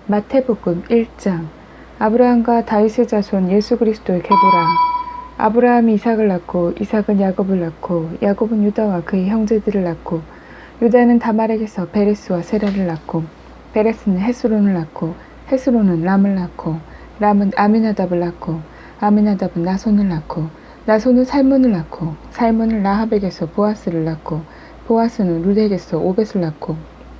마태복음 1장. 아브라함과 다윗의 자손 예수 그리스도의 계보라. 아브라함이 이삭을 낳고 이삭은 야곱을 낳고 야곱은 유다와 그의 형제들을 낳고 유다는 다말에게서 베레스와 세라를 낳고 베레스는 헤스론을 낳고 헤스론은 람을 낳고 람은 아미나답을 낳고 아미나답은 나손을 낳고 나손은 살문을 낳고 살문은 라합에게서 보아스를 낳고 보아스는 룻에게서 오벳을 낳고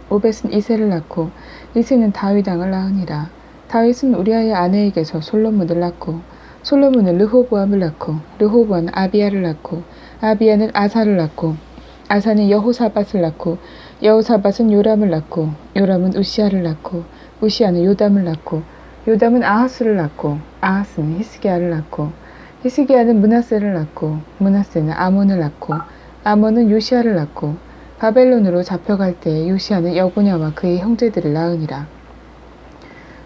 오벳은 이새를 낳고 이새는 다윗 왕을 낳으니라. 다윗은 우리아의 아내에게서 솔로몬을 낳고 솔로몬은 르호보암을 낳고 르호보암은 아비야를 낳고 아비야는 아사를 낳고 아사는 여호사밧을 낳고 여호사밧은 요람을 낳고 요람은 우시아를 낳고 우시아는 요담을 낳고 요담은 아하스를 낳고 아하스는 히스기야를 낳고 히스기야는 므낫세를 낳고 므낫세는 아몬을 낳고 아몬은 요시아를 낳고 바벨론으로 잡혀갈 때 요시아는 여고냐와 그의 형제들을 낳으니라.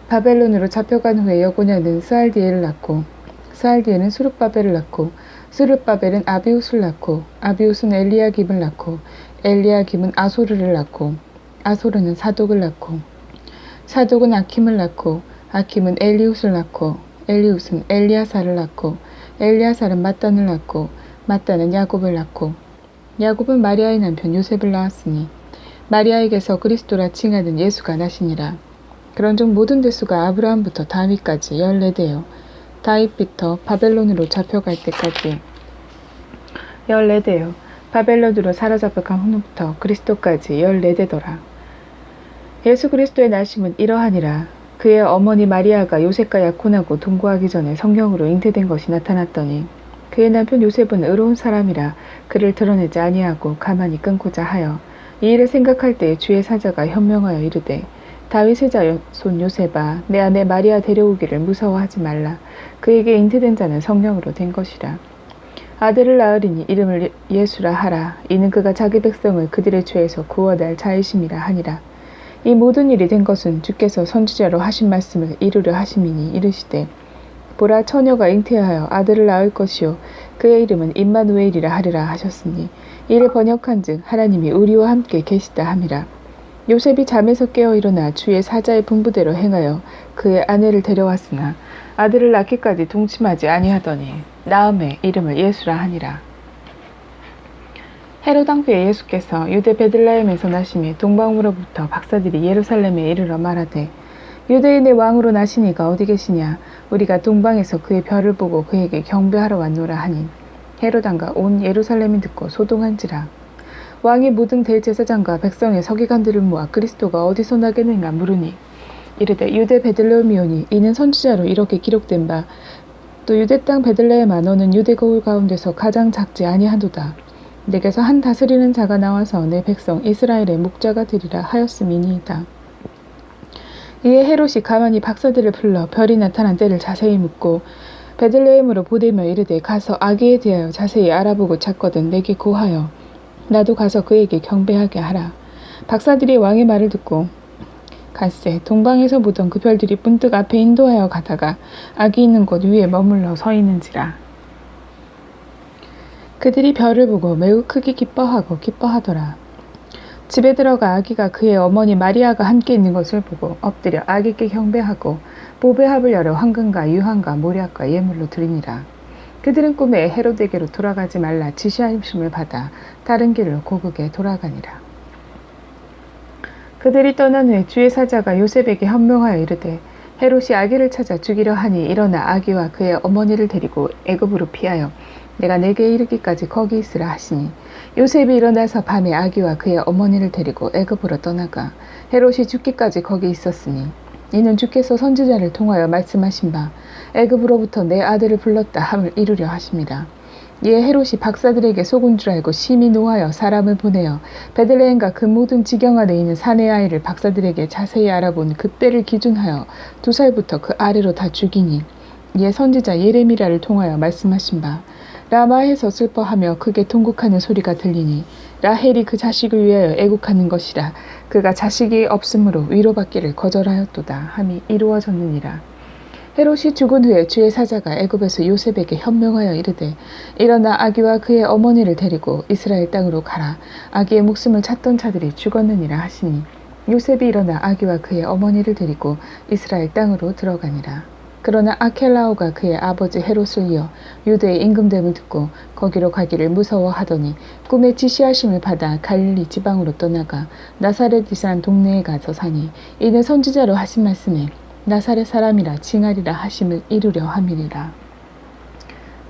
바벨론으로 잡혀간 후에 여고냐는 스알디엘을 낳고 스알디엘은 수룹바벨을 낳고 수룹바벨은 아비웃을 낳고 아비웃은 엘리야김을 낳고 엘리야김은 아소르를 낳고 아소르는 사독을 낳고 사독은 아킴을 낳고 아킴은 엘리웃을 낳고 엘리웃은 엘리야사를 낳고 엘리야사는 mat단을 낳고 mat단은 야곱을 낳고 야곱은 마리아의 남편 요셉을 낳았으니 마리아에게서 그리스도라 칭하는 예수가 나시니라. 그런즉 모든 대수가 아브라함부터 다윗까지 14대요 다윗부터 바벨론으로 잡혀갈 때까지 14대요 바벨론으로 사로잡혀간 후부터 그리스도까지 14대더라. 예수 그리스도의 나심은 이러하니라. 그의 어머니 마리아가 요셉과 약혼하고 동거하기 전에 성령으로 잉태된 것이 나타났더니 그의 남편 요셉은 의로운 사람이라 그를 드러내지 아니하고 가만히 끊고자 하여 이 일을 생각할 때에 주의 사자가 현명하여 이르되 다윗의 자손 요셉아 내 아내 마리아 데려오기를 무서워하지 말라. 그에게 잉태된 자는 성령으로 된 것이라. 아들을 낳으리니 이름을 예수라 하라. 이는 그가 자기 백성을 그들의 죄에서 구원할 자이심이라 하니라. 이 모든 일이 된 것은 주께서 선지자로 하신 말씀을 이루려 하심이니 이르시되 보라 처녀가 잉태하여 아들을 낳을 것이요 그의 이름은 임마누엘이라 하리라 하셨으니 이를 번역한즉 하나님이 우리와 함께 계시다 함이라. 요셉이 잠에서 깨어 일어나 주의 사자의 분부대로 행하여 그의 아내를 데려왔으나 아들을 낳기까지 동침하지 아니하더니 나음에 이름을 예수라 하니라. 헤롯 왕비의 예수께서 유대 베들레헴에서 나심이 동방으로부터 박사들이 예루살렘에 이르러 말하되 유대인의 왕으로 나시니가 어디 계시냐. 우리가 동방에서 그의 별을 보고 그에게 경배하러 왔노라 하니 헤롯 왕과 온 예루살렘이 듣고 소동한지라. 왕이 모든 대제사장과 백성의 서기관들을 모아 그리스도가 어디서 나겠느냐 물으니 이르되 유대 베들레헴이오니 이는 선지자로 이렇게 기록된 바 또 유대 땅 베들레헴아 너는 유대 거울 가운데서 가장 작지 아니하도다. 내게서 한 다스리는 자가 나와서 내 백성 이스라엘의 목자가 되리라 하였음이니이다. 이에 헤롯이 가만히 박사들을 불러 별이 나타난 때를 자세히 묻고 베들레헴으로 보내며 이르되 가서 아기에 대하여 자세히 알아보고 찾거든 내게 고하여 나도 가서 그에게 경배하게 하라. 박사들이 왕의 말을 듣고 갈새 동방에서 보던 그 별들이 문득 앞에 인도하여 가다가 아기 있는 곳 위에 머물러 서 있는지라. 그들이 별을 보고 매우 크게 기뻐하더라. 집에 들어가 아기가 그의 어머니 마리아가 함께 있는 것을 보고 엎드려 아기께 경배하고 보배합을 열어 황금과 유황과 모략과 예물로 드리니라. 그들은 꿈에 헤롯에게로 돌아가지 말라 지시하심을 받아 다른 길로 고국에 돌아가니라. 그들이 떠난 후에 주의 사자가 요셉에게 현명하여 이르되 헤롯이 아기를 찾아 죽이려 하니 일어나 아기와 그의 어머니를 데리고 애굽으로 피하여 내가 내게 이르기까지 거기 있으라 하시니 요셉이 일어나서 밤에 아기와 그의 어머니를 데리고 애굽으로 떠나가 헤롯이 죽기까지 거기 있었으니 이는 주께서 선지자를 통하여 말씀하신 바 애굽으로부터 내 아들을 불렀다 함을 이루려 하심이라. 이에 헤롯이 박사들에게 속은 줄 알고 심히 노하여 사람을 보내어 베들레헴과 그 모든 지경 안에 있는 사내 아이를 박사들에게 자세히 알아본 그때를 기준하여 2살부터 그 아래로 다 죽이니 이에 선지자 예레미야를 통하여 말씀하신 바 라마에서 슬퍼하며 크게 통곡하는 소리가 들리니 라헬이 그 자식을 위하여 애국하는 것이라. 그가 자식이 없으므로 위로받기를 거절하였도다 함이 이루어졌느니라. 헤롯이 죽은 후에 주의 사자가 애굽에서 요셉에게 현명하여 이르되 일어나 아기와 그의 어머니를 데리고 이스라엘 땅으로 가라. 아기의 목숨을 찾던 자들이 죽었느니라 하시니 요셉이 일어나 아기와 그의 어머니를 데리고 이스라엘 땅으로 들어가니라. 그러나 아켈라오가 그의 아버지 헤롯을 이어 유대의 임금됨을 듣고 거기로 가기를 무서워하더니 꿈에 지시하심을 받아 갈릴리 지방으로 떠나가 나사렛이란 동네에 가서 사니 이는 선지자로 하신 말씀에 나사렛 사람이라 칭하리라 하심을 이루려 함이니라.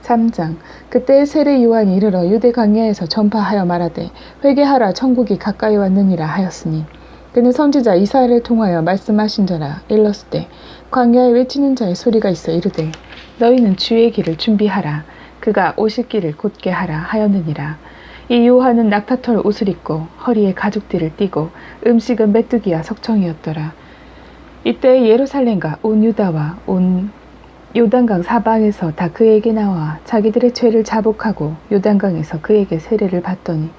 3장. 그때 세례 요한이 이르러 유대 광야에서 전파하여 말하되 회개하라 천국이 가까이 왔느니라 하였으니 그는 선지자 이사야를 통하여 말씀하신 자라. 일렀을 때 광야에 외치는 자의 소리가 있어 이르되 너희는 주의 길을 준비하라. 그가 오실 길을 곧게 하라 하였느니라. 이 요한은 낙타털 옷을 입고 허리에 가죽띠를 띠고 음식은 메뚜기와 석청이었더라. 이때 예루살렘과 온 유다와 온 요단강 사방에서 다 그에게 나와 자기들의 죄를 자복하고 요단강에서 그에게 세례를 받더니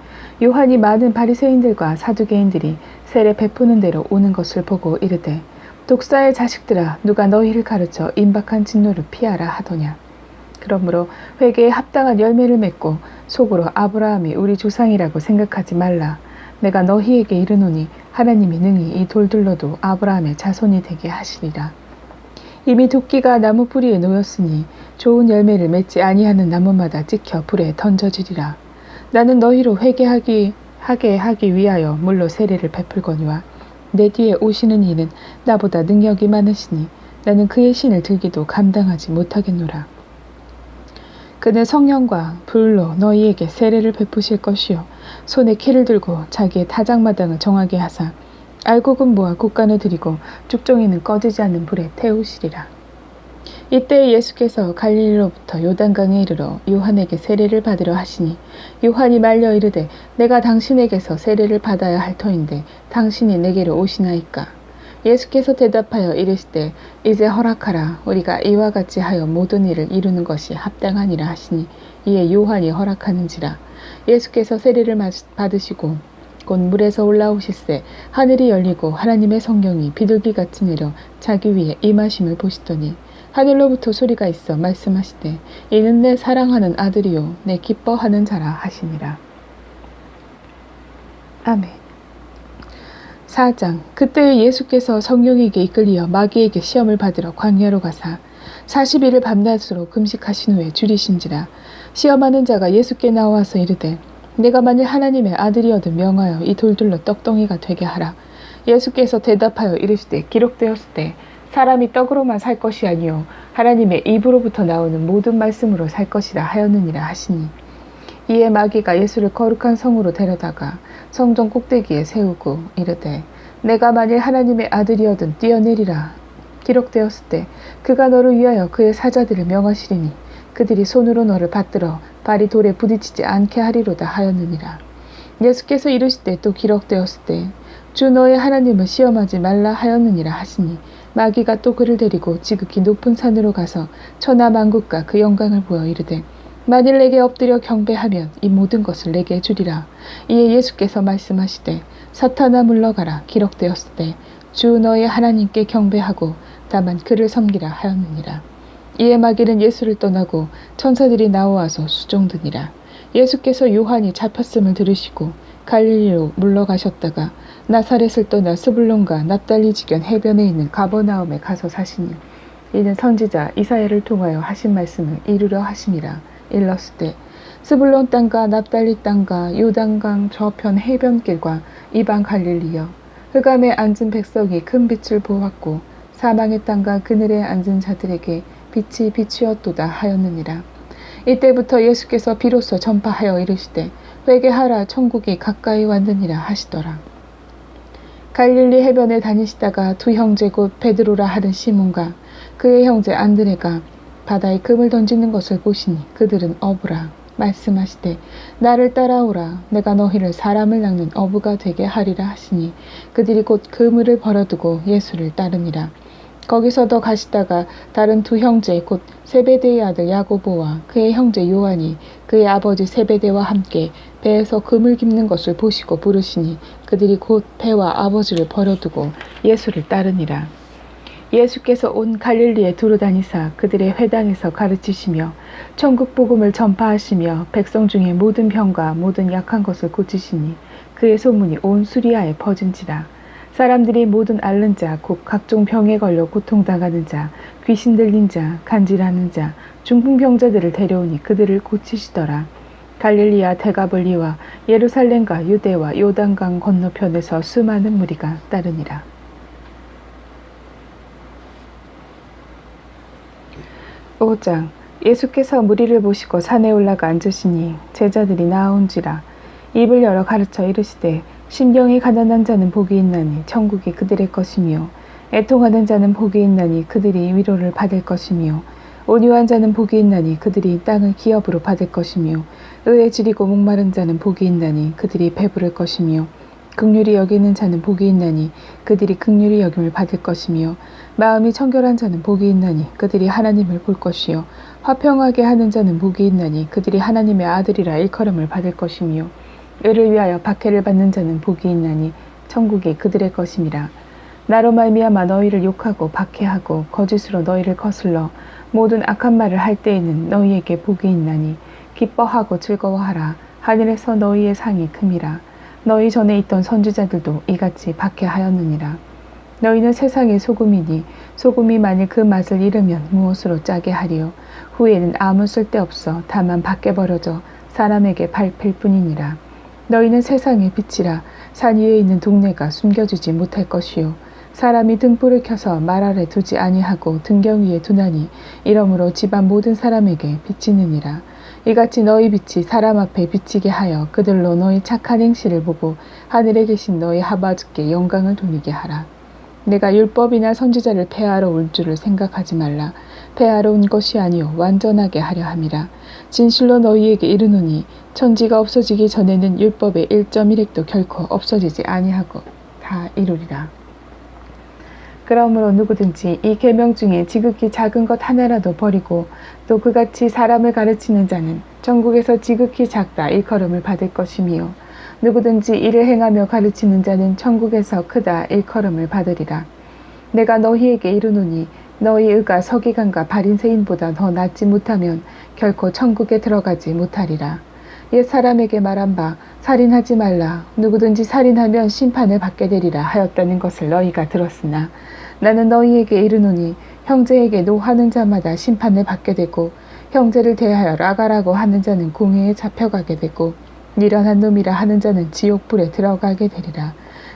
요한이 많은 바리새인들과 사두개인들이 세례 베푸는 대로 오는 것을 보고 이르되 독사의 자식들아 누가 너희를 가르쳐 임박한 진노를 피하라 하더냐. 그러므로 회개에 합당한 열매를 맺고 속으로 아브라함이 우리 조상이라고 생각하지 말라. 내가 너희에게 이르노니 하나님이 능히 이 돌들로도 아브라함의 자손이 되게 하시리라. 이미 도끼가 나무 뿌리에 놓였으니 좋은 열매를 맺지 아니하는 나무마다 찍혀 불에 던져지리라. 나는 너희로 회개하게 하기 위하여 물로 세례를 베풀거니와 내 뒤에 오시는 이는 나보다 능력이 많으시니 나는 그의 신을 들기도 감당하지 못하겠노라. 그는 성령과 불로 너희에게 세례를 베푸실 것이요 손에 키를 들고 자기의 타작마당을 정하게 하사 알곡은 모아 곡간에 들이고 죽종이는 꺼지지 않는 불에 태우시리라. 이때 예수께서 갈릴리로부터 요단강에 이르러 요한에게 세례를 받으려 하시니 요한이 말려 이르되 내가 당신에게서 세례를 받아야 할 터인데 당신이 내게로 오시나이까. 예수께서 대답하여 이르시되 이제 허락하라. 우리가 이와 같이 하여 모든 일을 이루는 것이 합당하니라 하시니 이에 요한이 허락하는지라. 예수께서 세례를 받으시고 곧 물에서 올라오실새 하늘이 열리고 하나님의 성령이 비둘기같이 내려 자기 위에 임하심을 보시더니 하늘로부터 소리가 있어 말씀하시되 이는 내 사랑하는 아들이요 내 기뻐하는 자라 하시니라. 아멘. 4장. 그때 예수께서 성령에게 이끌리어 마귀에게 시험을 받으러 광야로 가사 40일을 밤낮으로 금식하신 후에 줄이신지라. 시험하는 자가 예수께 나와서 이르되 내가 만일 하나님의 아들이어도 명하여 이 돌들로 떡덩이가 되게 하라. 예수께서 대답하여 이르시되 기록되었을 때 사람이 떡으로만 살 것이 아니요 하나님의 입으로부터 나오는 모든 말씀으로 살 것이라 하였느니라 하시니 이에 마귀가 예수를 거룩한 성으로 데려다가 성전 꼭대기에 세우고 이르되 내가 만일 하나님의 아들이어든 뛰어내리라. 기록되었을 때 그가 너를 위하여 그의 사자들을 명하시리니 그들이 손으로 너를 받들어 발이 돌에 부딪히지 않게 하리로다 하였느니라. 예수께서 이르시되 또 기록되었을 때 주 너의 하나님을 시험하지 말라 하였느니라 하시니 마귀가 또 그를 데리고 지극히 높은 산으로 가서 천하 만국과 그 영광을 보여 이르되 만일 내게 엎드려 경배하면 이 모든 것을 내게 주리라. 이에 예수께서 말씀하시되 사탄아 물러가라. 기록되었을 때 주 너의 하나님께 경배하고 다만 그를 섬기라 하였느니라. 이에 마귀는 예수를 떠나고 천사들이 나와서 수종드니라. 예수께서 요한이 잡혔음을 들으시고 갈릴리로 물러가셨다가 나사렛을 떠나 스불론과 납달리 지경 해변에 있는 가버나움에 가서 사시니 이는 선지자 이사야를 통하여 하신 말씀을 이루려 하심이라. 일렀을 때 스불론 땅과 납달리 땅과 요단강 저편 해변길과 이방 갈릴리여 흑암에 앉은 백성이 큰 빛을 보았고 사망의 땅과 그늘에 앉은 자들에게 빛이 비추었도다 하였느니라. 이때부터 예수께서 비로소 전파하여 이르시되 회개하라 천국이 가까이 왔느니라 하시더라. 갈릴리 해변에 다니시다가 두 형제 곧 베드로라 하는 시몬과 그의 형제 안드레가 바다에 금을 던지는 것을 보시니 그들은 어부라. 말씀하시되 나를 따라오라. 내가 너희를 사람을 낚는 어부가 되게 하리라 하시니 그들이 곧 그물을 버려두고 예수를 따르니라. 거기서 더 가시다가 다른 두 형제 곧 세베대의 아들 야고보와 그의 형제 요한이 그의 아버지 세베대와 함께 배에서 그물 깁는 것을 보시고 부르시니 그들이 곧 배와 아버지를 버려두고 예수를 따르니라. 예수께서 온 갈릴리에 두루 다니사 그들의 회당에서 가르치시며 천국 복음을 전파하시며 백성 중에 모든 병과 모든 약한 것을 고치시니 그의 소문이 온 수리아에 퍼진지라. 사람들이 모든 앓는 자, 곧 각종 병에 걸려 고통당하는 자, 귀신 들린 자, 간질하는 자, 중풍병자들을 데려오니 그들을 고치시더라. 갈릴리와 데가볼리와 예루살렘과 유대와 요단강 건너편에서 수많은 무리가 따르니라. 5장. 예수께서 무리를 보시고 산에 올라가 앉으시니 제자들이 나아온지라. 입을 열어 가르쳐 이르시되 심경이 가난한 자는 복이 있나니 천국이 그들의 것이며 애통하는 자는 복이 있나니 그들이 위로를 받을 것이며 온유한 자는 복이 있나니 그들이 땅을 기업으로 받을 것이며 의에 지리고 목마른 자는 복이 있나니 그들이 배부를 것이며 긍휼히 여기는 자는 복이 있나니 그들이 긍휼히 여김을 받을 것이며 마음이 청결한 자는 복이 있나니 그들이 하나님을 볼 것이요 화평하게 하는 자는 복이 있나니 그들이 하나님의 아들이라 일컬음을 받을 것이며 의를 위하여 박해를 받는 자는 복이 있나니 천국이 그들의 것임이라. 나로 말미암아 너희를 욕하고 박해하고 거짓으로 너희를 거슬러 모든 악한 말을 할 때에는 너희에게 복이 있나니 기뻐하고 즐거워하라. 하늘에서 너희의 상이 큼이라. 너희 전에 있던 선지자들도 이같이 박해하였느니라. 너희는 세상의 소금이니 소금이 만일 그 맛을 잃으면 무엇으로 짜게 하리요. 후에는 아무 쓸데없어 다만 밖에 버려져 사람에게 밟힐 뿐이니라. 너희는 세상의 빛이라. 산 위에 있는 동네가 숨겨지지 못할 것이요 사람이 등불을 켜서 말 아래 두지 아니하고 등경 위에 두나니 이러므로 집안 모든 사람에게 비치느니라. 이같이 너희 빛이 사람 앞에 비치게 하여 그들로 너희 착한 행실을 보고 하늘에 계신 너희 아버지께 영광을 돌리게 하라. 내가 율법이나 선지자를 폐하러 올 줄을 생각하지 말라. 폐하러 온 것이 아니요 완전하게 하려 함이라. 진실로 너희에게 이르노니 천지가 없어지기 전에는 율법의 1.1획도 결코 없어지지 아니하고 다 이루리라. 그러므로 누구든지 이 계명 중에 지극히 작은 것 하나라도 버리고 또 그같이 사람을 가르치는 자는 천국에서 지극히 작다 일컬음을 받을 것이며 누구든지 이를 행하며 가르치는 자는 천국에서 크다 일컬음을 받으리라. 내가 너희에게 이르노니 너희 의가 서기관과 바리새인보다 더 낫지 못하면 결코 천국에 들어가지 못하리라. 옛 사람에게 말한 바 살인하지 말라. 누구든지 살인하면 심판을 받게 되리라 하였다는 것을 너희가 들었으나 나는 너희에게 이르노니 형제에게 노하는 자마다 심판을 받게 되고 형제를 대하여 라가라고 하는 자는 공회에 잡혀가게 되고 미련한 놈이라 하는 자는 지옥불에 들어가게 되리라.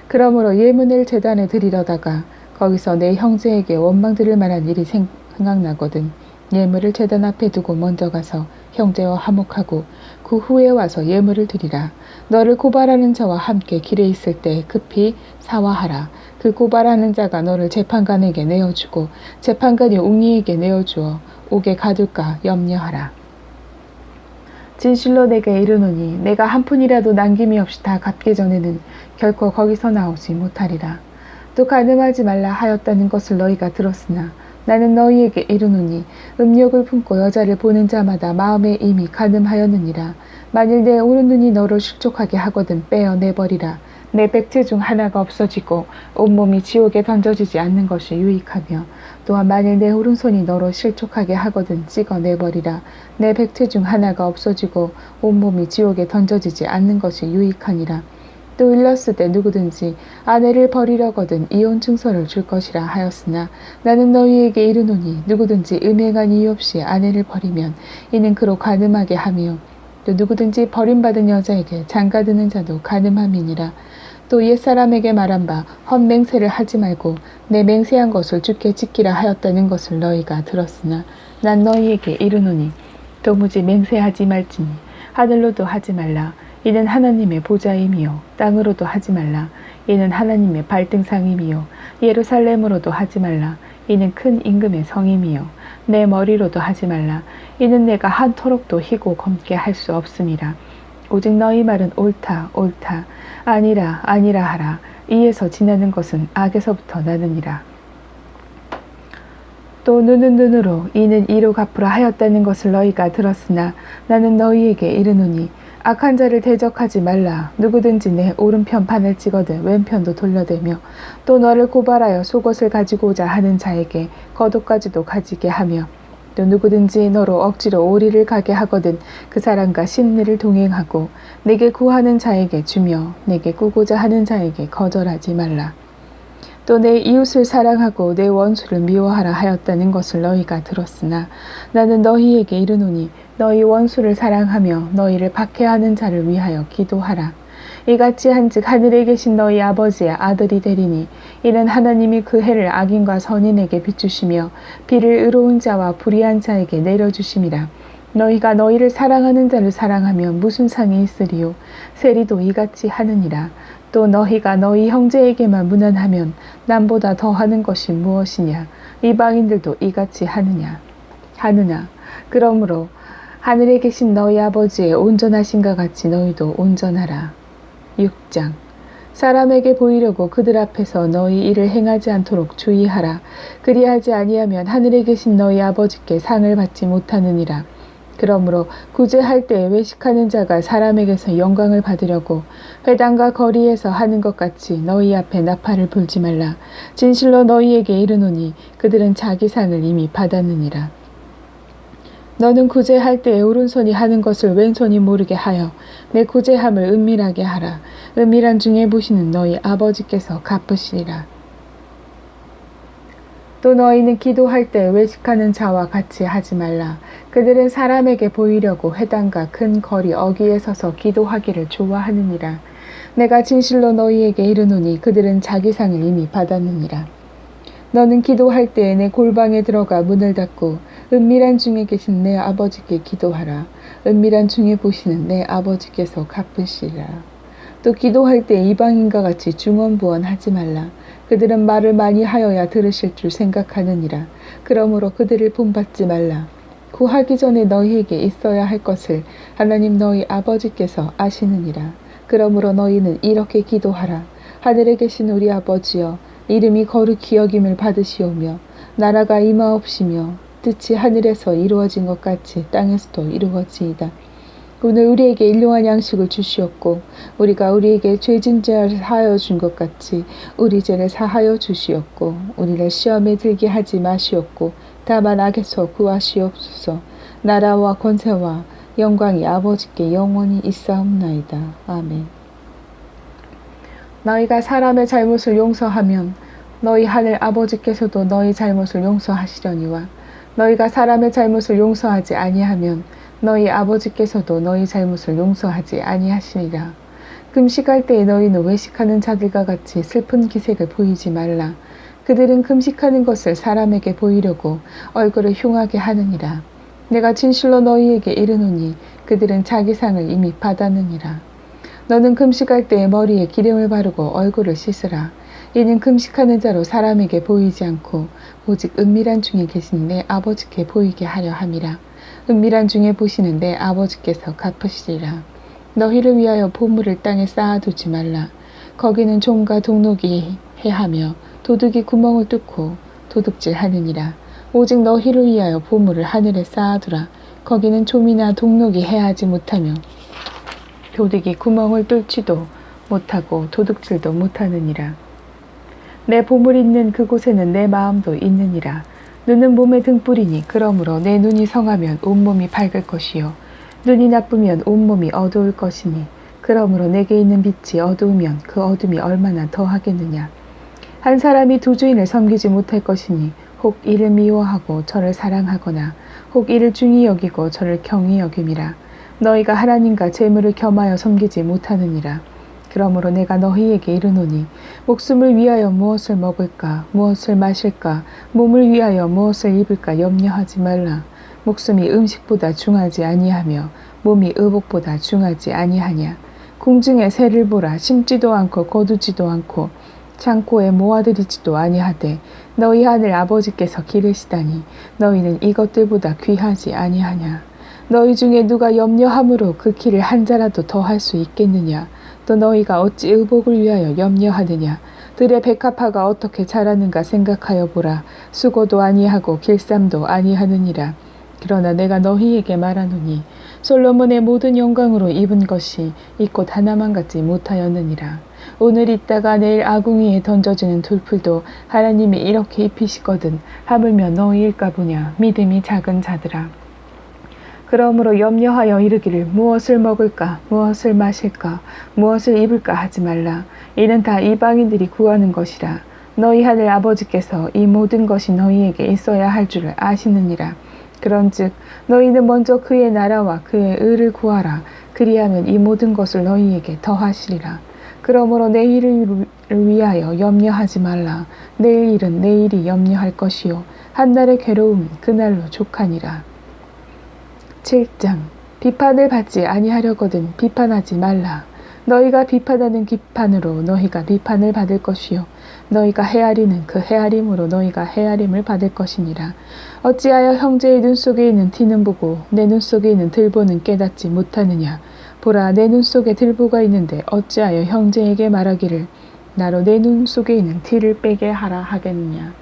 그러므로 예문을 제단에 드리려다가 거기서 내 형제에게 원망 들을 만한 일이 생각나거든 예물을 제단 앞에 두고 먼저 가서 형제와 화목하고 그 후에 와서 예물을 드리라. 너를 고발하는 자와 함께 길에 있을 때 급히 사화하라. 그 고발하는 자가 너를 재판관에게 내어주고 재판관이 웅이에게 내어주어 옥에 가둘까 염려하라. 진실로 내게 이르노니 내가 한 푼이라도 남김이 없이 다 갚기 전에는 결코 거기서 나오지 못하리라. 또 간음하지 말라 하였다는 것을 너희가 들었으나 나는 너희에게 이르노니 음욕을 품고 여자를 보는 자마다 마음에 이미 간음하였느니라. 만일 내 오른눈이 너를 실족하게 하거든 빼어내버리라. 내 백체 중 하나가 없어지고 온몸이 지옥에 던져지지 않는 것이 유익하며 또한 만일 내 오른손이 너로 실족하게 하거든 찍어내버리라. 내 백체 중 하나가 없어지고 온몸이 지옥에 던져지지 않는 것이 유익하니라. 또 일렀으되 누구든지 아내를 버리려거든 이혼 증서를 줄 것이라 하였으나 나는 너희에게 이르노니 누구든지 음행한 이유 없이 아내를 버리면 이는 그로 간음하게 하며 또 누구든지 버림받은 여자에게 장가드는 자도 간음함이니라. 또 옛사람에게 말한 바 헛맹세를 하지 말고 내 맹세한 것을 주께 지키라 하였다는 것을 너희가 들었으나 난 너희에게 이르노니 도무지 맹세하지 말지니 하늘로도 하지 말라. 이는 하나님의 보좌임이요 땅으로도 하지 말라. 이는 하나님의 발등상임이요 예루살렘으로도 하지 말라. 이는 큰 임금의 성임이요 내 머리로도 하지 말라. 이는 내가 한 토록도 희고 검게 할 수 없음이라. 오직 너희 말은 옳다 옳다 아니라 아니라 하라. 이에서 지나는 것은 악에서부터 나느니라. 또 눈은 눈으로 이는 이로 갚으라 하였다는 것을 너희가 들었으나 나는 너희에게 이르노니 악한 자를 대적하지 말라. 누구든지 내 오른편 판을 찍어든 왼편도 돌려대며 또 너를 고발하여 속옷을 가지고 오자 하는 자에게 겉옷까지도 가지게 하며 또 누구든지 너로 억지로 오리를 가게 하거든 그 사람과 심리를 동행하고 내게 구하는 자에게 주며 내게 꾸고자 하는 자에게 거절하지 말라. 또 내 이웃을 사랑하고 내 원수를 미워하라 하였다는 것을 너희가 들었으나 나는 너희에게 이르노니 너희 원수를 사랑하며 너희를 박해하는 자를 위하여 기도하라. 이같이 한즉 하늘에 계신 너희 아버지의 아들이 되리니 이는 하나님이 그 해를 악인과 선인에게 비추시며 비를 의로운 자와 불의한 자에게 내려주심이라. 너희가 너희를 사랑하는 자를 사랑하면 무슨 상이 있으리요. 세리도 이같이 하느니라. 또 너희가 너희 형제에게만 무난하면 남보다 더하는 것이 무엇이냐. 이방인들도 이같이 하느냐. 그러므로 하늘에 계신 너희 아버지의 온전하신가 같이 너희도 온전하라. 6장. 사람에게 보이려고 그들 앞에서 너희 일을 행하지 않도록 주의하라. 그리하지 아니하면 하늘에 계신 너희 아버지께 상을 받지 못하느니라. 그러므로 구제할 때에 외식하는 자가 사람에게서 영광을 받으려고 회당과 거리에서 하는 것 같이 너희 앞에 나팔을 불지 말라. 진실로 너희에게 이르노니 그들은 자기 상을 이미 받았느니라. 너는 구제할 때에 오른손이 하는 것을 왼손이 모르게 하여 내 구제함을 은밀하게 하라. 은밀한 중에 보시는 너희 아버지께서 갚으시리라. 또 너희는 기도할 때 외식하는 자와 같이 하지 말라. 그들은 사람에게 보이려고 회당과 큰 거리 어귀에 서서 기도하기를 좋아하느니라. 내가 진실로 너희에게 이르노니 그들은 자기 상을 이미 받았느니라. 너는 기도할 때에 내 골방에 들어가 문을 닫고 은밀한 중에 계신 내 아버지께 기도하라. 은밀한 중에 보시는 내 아버지께서 갚으시리라. 또 기도할 때 이방인과 같이 중언부언하지 말라. 그들은 말을 많이 하여야 들으실 줄 생각하느니라. 그러므로 그들을 본받지 말라. 구하기 전에 너희에게 있어야 할 것을 하나님 너희 아버지께서 아시느니라. 그러므로 너희는 이렇게 기도하라. 하늘에 계신 우리 아버지여, 이름이 거룩히 여김을 받으시오며 나라가 임하옵시며 뜻이 하늘에서 이루어진 것 같이 땅에서도 이루어지이다. 오늘 우리에게 일용할 양식을 주시옵고 우리가 우리에게 죄진 죄를 사하여 준 것 같이 우리 죄를 사하여 주시옵고 우리를 시험에 들게 하지 마시옵고 다만 악에서 구하시옵소서. 나라와 권세와 영광이 아버지께 영원히 있사옵나이다. 아멘. 너희가 사람의 잘못을 용서하면 너희 하늘 아버지께서도 너희 잘못을 용서하시려니와 너희가 사람의 잘못을 용서하지 아니하면 너희 아버지께서도 너희 잘못을 용서하지 아니하시리라. 금식할 때에 너희는 외식하는 자들과 같이 슬픈 기색을 보이지 말라. 그들은 금식하는 것을 사람에게 보이려고 얼굴을 흉하게 하느니라. 내가 진실로 너희에게 이르노니 그들은 자기 상을 이미 받았느니라. 너는 금식할 때에 머리에 기름을 바르고 얼굴을 씻으라. 이는 금식하는 자로 사람에게 보이지 않고 오직 은밀한 중에 계신 내 아버지께 보이게 하려 함이라. 은밀한 중에 보시는 내 아버지께서 갚으시리라. 너희를 위하여 보물을 땅에 쌓아두지 말라. 거기는 종과 동록이 해하며 도둑이 구멍을 뚫고 도둑질 하느니라. 오직 너희를 위하여 보물을 하늘에 쌓아두라. 거기는 좀이나 동록이 해하지 못하며 도둑이 구멍을 뚫지도 못하고 도둑질도 못하느니라. 내 보물 있는 그곳에는 내 마음도 있느니라. 눈은 몸의 등불이니 그러므로 내 눈이 성하면 온몸이 밝을 것이요 눈이 나쁘면 온몸이 어두울 것이니 그러므로 내게 있는 빛이 어두우면 그 어둠이 얼마나 더하겠느냐. 한 사람이 두 주인을 섬기지 못할 것이니 혹 이를 미워하고 저를 사랑하거나 혹 이를 중히 여기고 저를 경히 여김이라. 너희가 하나님과 재물을 겸하여 섬기지 못하느니라. 그러므로 내가 너희에게 이르노니 목숨을 위하여 무엇을 먹을까 무엇을 마실까 몸을 위하여 무엇을 입을까 염려하지 말라. 목숨이 음식보다 중하지 아니하며 몸이 의복보다 중하지 아니하냐. 궁중의 새를 보라. 심지도 않고 거두지도 않고 창고에 모아들이지도 아니하되 너희 하늘 아버지께서 기르시다니 너희는 이것들보다 귀하지 아니하냐. 너희 중에 누가 염려함으로 그 길을 한 자라도 더 할 수 있겠느냐. 또 너희가 어찌 의복을 위하여 염려하느냐. 들의 백합화가 어떻게 자라는가 생각하여 보라. 수고도 아니하고 길쌈도 아니하느니라. 그러나 내가 너희에게 말하노니 솔로몬의 모든 영광으로 입은 것이 이 꽃 하나만 갖지 못하였느니라. 오늘 있다가 내일 아궁이에 던져지는 돌풀도 하나님이 이렇게 입히시거든 하물며 너희일까 보냐. 믿음이 작은 자들아. 그러므로 염려하여 이르기를 무엇을 먹을까 무엇을 마실까 무엇을 입을까 하지 말라. 이는 다 이방인들이 구하는 것이라. 너희 하늘 아버지께서 이 모든 것이 너희에게 있어야 할 줄을 아시느니라. 그런즉 너희는 먼저 그의 나라와 그의 의를 구하라. 그리하면 이 모든 것을 너희에게 더하시리라. 그러므로 내일을 위하여 염려하지 말라. 내일 일은 내일이 염려할 것이요 한 날의 괴로움은 그날로 족하니라. 7장. 비판을 받지 아니하려거든 비판하지 말라. 너희가 비판하는 비판으로 너희가 비판을 받을 것이요 너희가 헤아리는 그 헤아림으로 너희가 헤아림을 받을 것이니라. 어찌하여 형제의 눈 속에 있는 티는 보고 내 눈 속에 있는 들보는 깨닫지 못하느냐. 보라, 내 눈 속에 들보가 있는데 어찌하여 형제에게 말하기를 나로 내 눈 속에 있는 티를 빼게 하라 하겠느냐.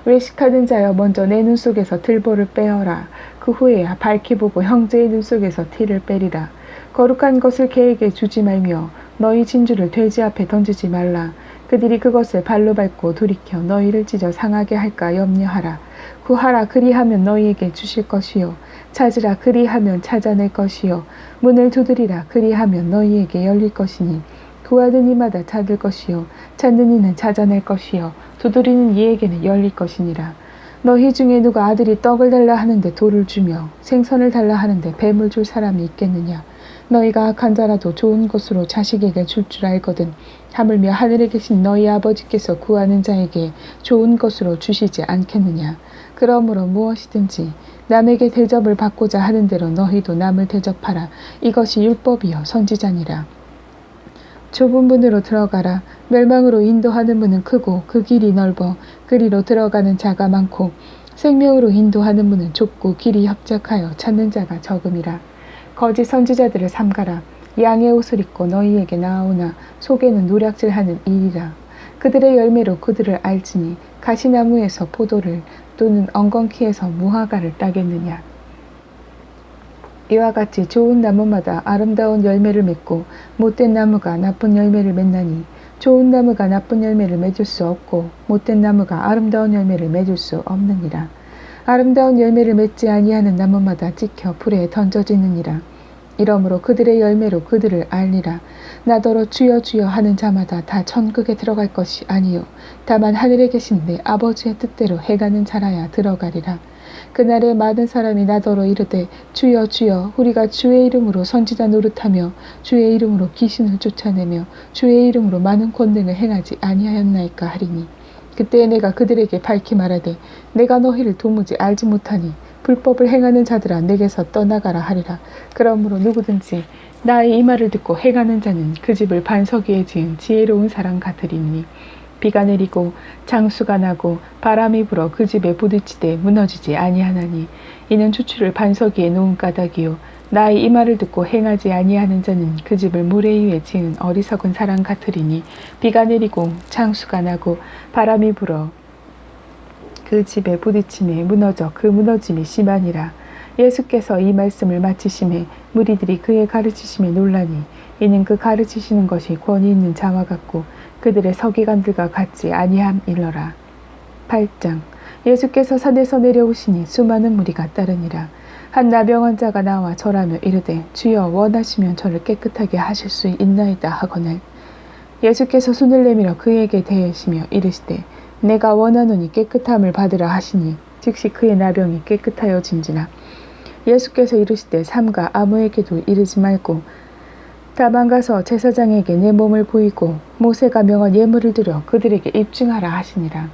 외식하는 자여, 먼저 내 눈 속에서 들보를 빼어라. 그 후에야 밝히 보고 형제의 눈 속에서 티를 빼리라. 거룩한 것을 개에게 주지 말며 너희 진주를 돼지 앞에 던지지 말라. 그들이 그것을 발로 밟고 돌이켜 너희를 찢어 상하게 할까 염려하라. 구하라, 그리하면 너희에게 주실 것이요 찾으라, 그리하면 찾아낼 것이요 문을 두드리라, 그리하면 너희에게 열릴 것이니 구하는 이마다 찾을 것이요 찾는 이는 찾아낼 것이요 두드리는 이에게는 열릴 것이니라. 너희 중에 누가 아들이 떡을 달라 하는데 돌을 주며 생선을 달라 하는데 뱀을 줄 사람이 있겠느냐. 너희가 악한 자라도 좋은 것으로 자식에게 줄 줄 알거든 하물며 하늘에 계신 너희 아버지께서 구하는 자에게 좋은 것으로 주시지 않겠느냐. 그러므로 무엇이든지 남에게 대접을 받고자 하는 대로 너희도 남을 대접하라. 이것이 율법이요 선지자니라. 좁은 문으로 들어가라. 멸망으로 인도하는 문은 크고 그 길이 넓어 그리로 들어가는 자가 많고 생명으로 인도하는 문은 좁고 길이 협착하여 찾는 자가 적음이라. 거짓 선지자들을 삼가라. 양의 옷을 입고 너희에게 나아오나 속에는 노략질하는 일이라. 그들의 열매로 그들을 알지니 가시나무에서 포도를 또는 엉겅퀴에서 무화과를 따겠느냐. 이와 같이 좋은 나무마다 아름다운 열매를 맺고 못된 나무가 나쁜 열매를 맺나니 좋은 나무가 나쁜 열매를 맺을 수 없고 못된 나무가 아름다운 열매를 맺을 수 없느니라. 아름다운 열매를 맺지 아니하는 나무마다 찍혀 불에 던져지느니라. 이러므로 그들의 열매로 그들을 알리라. 나더러 주여 주여 하는 자마다 다 천국에 들어갈 것이 아니요 다만 하늘에 계신 내 아버지의 뜻대로 행하는 자라야 들어가리라. 그날에 많은 사람이 나더러 이르되 주여 주여 우리가 주의 이름으로 선지자 노릇하며 주의 이름으로 귀신을 쫓아내며 주의 이름으로 많은 권능을 행하지 아니하였나이까 하리니 그때 내가 그들에게 밝히 말하되 내가 너희를 도무지 알지 못하니 불법을 행하는 자들아 내게서 떠나가라 하리라. 그러므로 누구든지 나의 이 말을 듣고 행하는 자는 그 집을 반석 위에 지은 지혜로운 사람 같으리니 비가 내리고 장수가 나고 바람이 불어 그 집에 부딪히되 무너지지 아니하나니 이는 추추를 반석 위에 놓은 까닭이요 나의 이 말을 듣고 행하지 아니하는 자는 그 집을 모래 위에 지은 어리석은 사람 같으리니 비가 내리고 장수가 나고 바람이 불어 그 집에 부딪힘에 무너져 그 무너짐이 심하니라. 예수께서 이 말씀을 마치심에 무리들이 그의 가르치심에 놀라니 이는 그 가르치시는 것이 권위 있는 자와 같고 그들의 서기관들과 같지 아니함일러라. 8장. 예수께서 산에서 내려오시니 수많은 무리가 따르니라. 한 나병 환자가 나와 절하며 이르되 주여 원하시면 저를 깨끗하게 하실 수 있나이다 하거늘 예수께서 손을 내밀어 그에게 대하시며 이르시되 내가 원하노니 깨끗함을 받으라 하시니 즉시 그의 나병이 깨끗하여진지라. 예수께서 이르시되 삼가 아무에게도 이르지 말고 다만 가서 제사장에게 내 몸을 보이고 모세가 명한 예물을 드려 그들에게 입증하라 하시니라.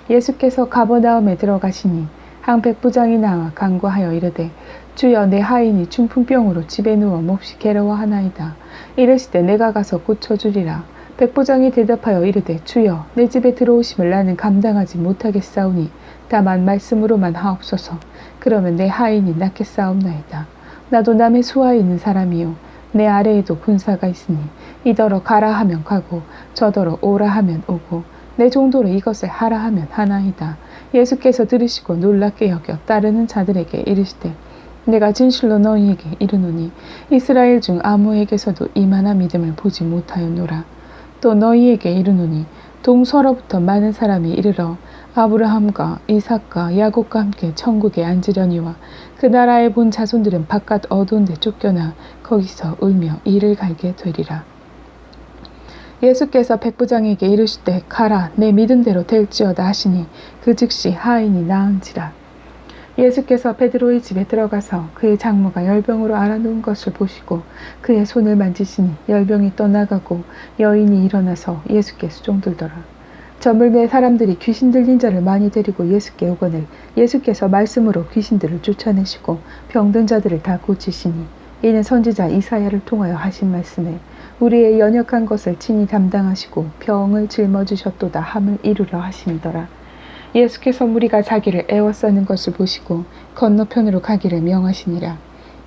예수께서 가버나움에 들어가시니 한 백부장이 나와 간구하여 이르되 주여 내 하인이 중풍병으로 집에 누워 몹시 괴로워하나이다. 이르시되 내가 가서 고쳐주리라. 백부장이 대답하여 이르되 주여 내 집에 들어오심을 나는 감당하지 못하겠사오니 다만 말씀으로만 하옵소서. 그러면 내 하인이 낫겠사옵나이다. 나도 남의 수하에 있는 사람이요 내 아래에도 군사가 있으니 이더러 가라 하면 가고 저더러 오라 하면 오고 내 종도로 이것을 하라 하면 하나이다. 예수께서 들으시고 놀랍게 여겨 따르는 자들에게 이르시되 내가 진실로 너희에게 이르노니 이스라엘 중 아무에게서도 이만한 믿음을 보지 못하였노라. 또 너희에게 이르노니 동서로부터 많은 사람이 이르러 아브라함과 이삭과 야곱과 함께 천국에 앉으려니와 그 나라에 본 자손들은 바깥 어두운 데 쫓겨나 거기서 울며 이를 갈게 되리라. 예수께서 백부장에게 이르시되 가라 내 믿음대로 될지어다 하시니 그 즉시 하인이 나은지라. 예수께서 베드로의 집에 들어가서 그의 장모가 열병으로 앓아누운 것을 보시고 그의 손을 만지시니 열병이 떠나가고 여인이 일어나서 예수께 수종들더라. 저물매 사람들이 귀신 들린 자를 많이 데리고 예수께 오거늘 예수께서 말씀으로 귀신들을 쫓아내시고 병든 자들을 다 고치시니 이는 선지자 이사야를 통하여 하신 말씀에 우리의 연약한 것을 친히 담당하시고 병을 짊어지셨도다 함을 이루려 하심이더라. 예수께서 무리가 자기를 애워싸는 것을 보시고 건너편으로 가기를 명하시니라.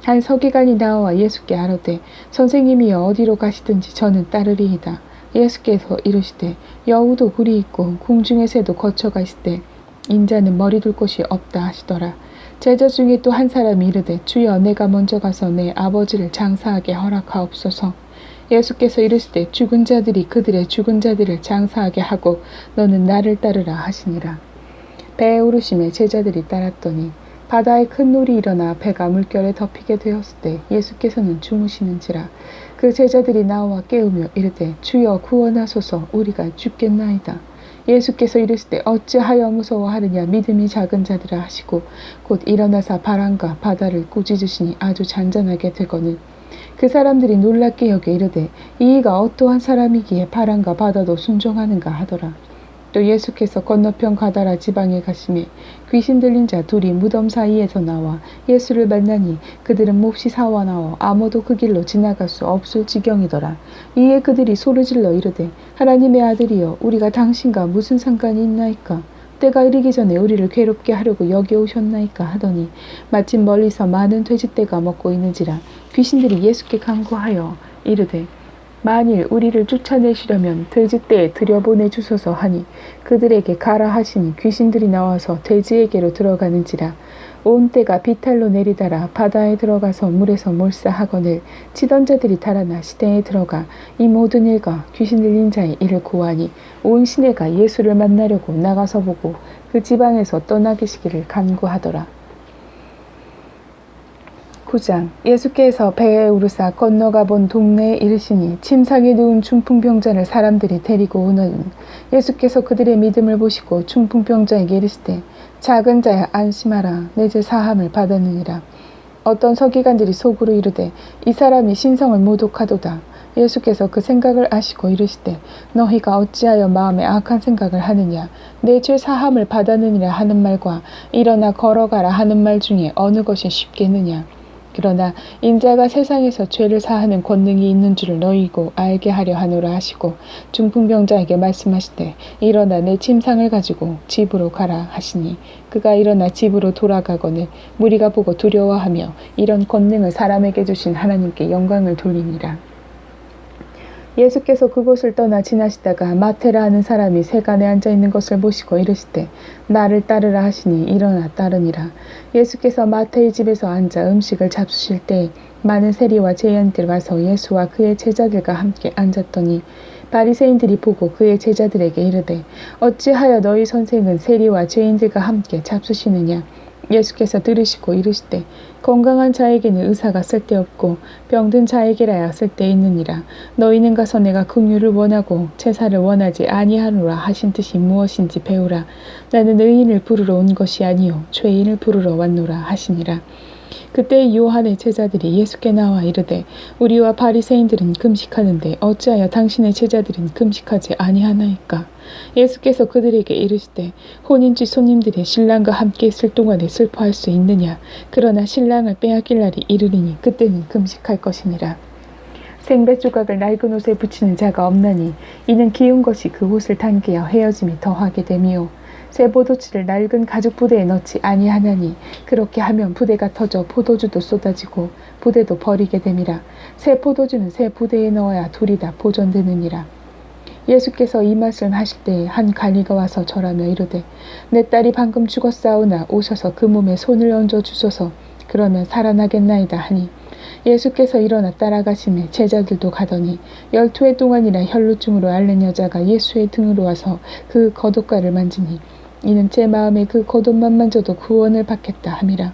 한 서기관이 나와 예수께 아뢰되 선생님이여 어디로 가시든지 저는 따르리이다. 예수께서 이르시되 여우도 굴이 있고 궁중의 새도 거처가 있으되 인자는 머리 둘 곳이 없다 하시더라. 제자 중에 또 한 사람이 이르되 주여 내가 먼저 가서 내 아버지를 장사하게 허락하옵소서. 예수께서 이르시되 죽은 자들이 그들의 죽은 자들을 장사하게 하고 너는 나를 따르라 하시니라. 배에 오르심에 제자들이 따랐더니 바다에 큰 놀이 일어나 배가 물결에 덮이게 되었을 때 예수께서는 주무시는지라. 그 제자들이 나와 깨우며 이르되 주여 구원하소서 우리가 죽겠나이다. 예수께서 이르시되 어찌하여 무서워하느냐 믿음이 작은 자들아 하시고 곧 일어나사 바람과 바다를 꾸짖으시니 아주 잔잔하게 되거늘 그 사람들이 놀랍게 여겨 이르되 이가 어떠한 사람이기에 바람과 바다도 순종하는가 하더라. 또 예수께서 건너편 가다라 지방에 가심에 귀신 들린 자 둘이 무덤 사이에서 나와 예수를 만나니 그들은 몹시 사와나워 아무도 그 길로 지나갈 수 없을 지경이더라. 이에 그들이 소리질러 이르되 하나님의 아들이여 우리가 당신과 무슨 상관이 있나이까? 때가 이르기 전에 우리를 괴롭게 하려고 여기 오셨나이까 하더니 마침 멀리서 많은 돼지떼가 먹고 있는지라. 귀신들이 예수께 간구하여 이르되 만일 우리를 쫓아내시려면 돼지떼에 들여보내 주소서 하니 그들에게 가라 하시니 귀신들이 나와서 돼지에게로 들어가는지라. 온 떼가 비탈로 내리다라 바다에 들어가서 물에서 몰사하거늘 치던 자들이 달아나 시내에 들어가 이 모든 일과 귀신 들린 자의 일을 고하니 온 시내가 예수를 만나려고 나가서 보고 그 지방에서 떠나계시기를 간구하더라. 9장. 예수께서 배에 오르사 건너가 본 동네에 이르시니 침상에 누운 중풍병자를 사람들이 데리고 오너니 예수께서 그들의 믿음을 보시고 중풍병자에게 이르시되 작은 자야 안심하라 내 죄 사함을 받았느니라. 어떤 서기관들이 속으로 이르되 이 사람이 신성을 모독하도다. 예수께서 그 생각을 아시고 이르시되 너희가 어찌하여 마음에 악한 생각을 하느냐. 내 죄 사함을 받았느니라 하는 말과 일어나 걸어가라 하는 말 중에 어느 것이 쉽겠느냐. 그러나 인자가 세상에서 죄를 사하는 권능이 있는 줄을 너희고 알게 하려 하노라 하시고 중풍병자에게 말씀하시되 일어나 내 침상을 가지고 집으로 가라 하시니 그가 일어나 집으로 돌아가거늘 무리가 보고 두려워하며 이런 권능을 사람에게 주신 하나님께 영광을 돌리니라. 예수께서 그곳을 떠나 지나시다가 마태라 하는 사람이 세간에 앉아있는 것을 보시고 이르시되 나를 따르라 하시니 일어나 따르니라. 예수께서 마태의 집에서 앉아 음식을 잡수실 때 많은 세리와 죄인들이 와서 예수와 그의 제자들과 함께 앉았더니 바리새인들이 보고 그의 제자들에게 이르되 어찌하여 너희 선생은 세리와 죄인들과 함께 잡수시느냐. 예수께서 들으시고 이르시되 건강한 자에게는 의사가 쓸데없고 병든 자에게라야 쓸데있느니라. 너희는 가서 내가 긍휼을 원하고 제사를 원하지 아니하노라 하신 뜻이 무엇인지 배우라. 나는 의인을 부르러 온 것이 아니요 죄인을 부르러 왔노라 하시니라. 그때 요한의 제자들이 예수께 나와 이르되 우리와 바리새인들은 금식하는데 어찌하여 당신의 제자들은 금식하지 아니하나이까. 예수께서 그들에게 이르시되 혼인집 손님들이 신랑과 함께 있을 동안에 슬퍼할 수 있느냐. 그러나 신랑을 빼앗길 날이 이르리니 그때는 금식할 것이니라. 생배 조각을 낡은 옷에 붙이는 자가 없나니 이는 기운 것이 그 옷을 당기어 헤어짐이 더하게 됨이요 새 포도주를 낡은 가죽 부대에 넣지 아니하나니 그렇게 하면 부대가 터져 포도주도 쏟아지고 부대도 버리게 됨이라. 새 포도주는 새 부대에 넣어야 둘이 다 보존되느니라. 예수께서 이 말씀 하실 때에 한 관리가 와서 절하며 이르되 내 딸이 방금 죽었사오나 오셔서 그 몸에 손을 얹어 주소서. 그러면 살아나겠나이다 하니 예수께서 일어나 따라가시매 제자들도 가더니 12해 동안이나 혈루증으로 앓는 여자가 예수의 등으로 와서 그 겉옷가를 만지니 이는 제 마음에 그 겉옷만 만져도 구원을 받겠다 함이라.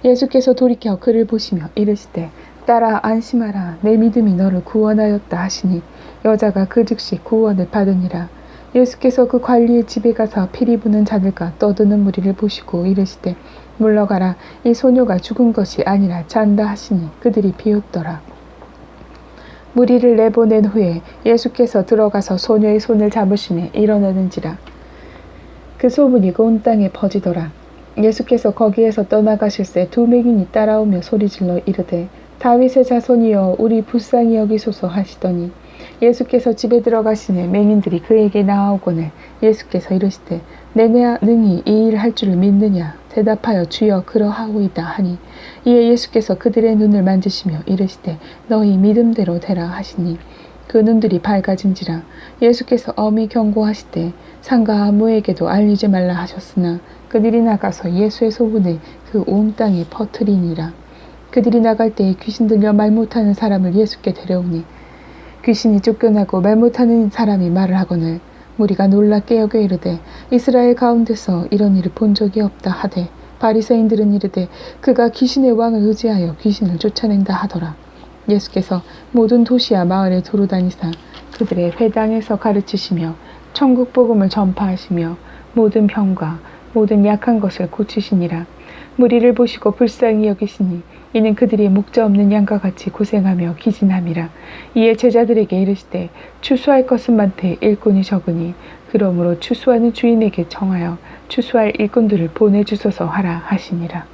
예수께서 돌이켜 그를 보시며 이르시되 딸아 안심하라 내 믿음이 너를 구원하였다 하시니 여자가 그 즉시 구원을 받으니라. 예수께서 그 관리의 집에 가서 피리 부는 자들과 떠드는 무리를 보시고 이르시되 물러가라. 이 소녀가 죽은 것이 아니라 잔다 하시니 그들이 비웃더라. 무리를 내보낸 후에 예수께서 들어가서 소녀의 손을 잡으시매 일어나는지라. 그 소문이 온 땅에 퍼지더라. 예수께서 거기에서 떠나가실새 두 맹인이 따라오며 소리질러 이르되 다윗의 자손이여 우리 불쌍히 여기소서 하시더니 예수께서 집에 들어가시니 맹인들이 그에게 나아오거늘 예수께서 이르시되 내가 능히 이 일을 할 줄을 믿느냐. 대답하여 주여 그러하오이다 하니 이에 예수께서 그들의 눈을 만지시며 이르시되 너희 믿음대로 되라 하시니 그 눈들이 밝아진지라. 예수께서 엄히 경고하시되 상가 아무에게도 알리지 말라 하셨으나 그들이 나가서 예수의 소문을 그 온 땅에 퍼뜨리니라. 그들이 나갈 때에 귀신 들려 말 못하는 사람을 예수께 데려오니 귀신이 쫓겨나고 말 못하는 사람이 말을 하거늘 무리가 놀라 깨어게 이르되 이스라엘 가운데서 이런 일을 본 적이 없다 하되 바리새인들은 이르되 그가 귀신의 왕을 의지하여 귀신을 쫓아낸다 하더라. 예수께서 모든 도시와 마을에 두루 다니사 그들의 회당에서 가르치시며 천국 복음을 전파하시며 모든 병과 모든 약한 것을 고치시니라. 무리를 보시고 불쌍히 여기시니 이는 그들이 목자 없는 양과 같이 고생하며 기진함이라. 이에 제자들에게 이르시되 추수할 것은 많되 일꾼이 적으니 그러므로 추수하는 주인에게 청하여 추수할 일꾼들을 보내주소서 하라 하시니라.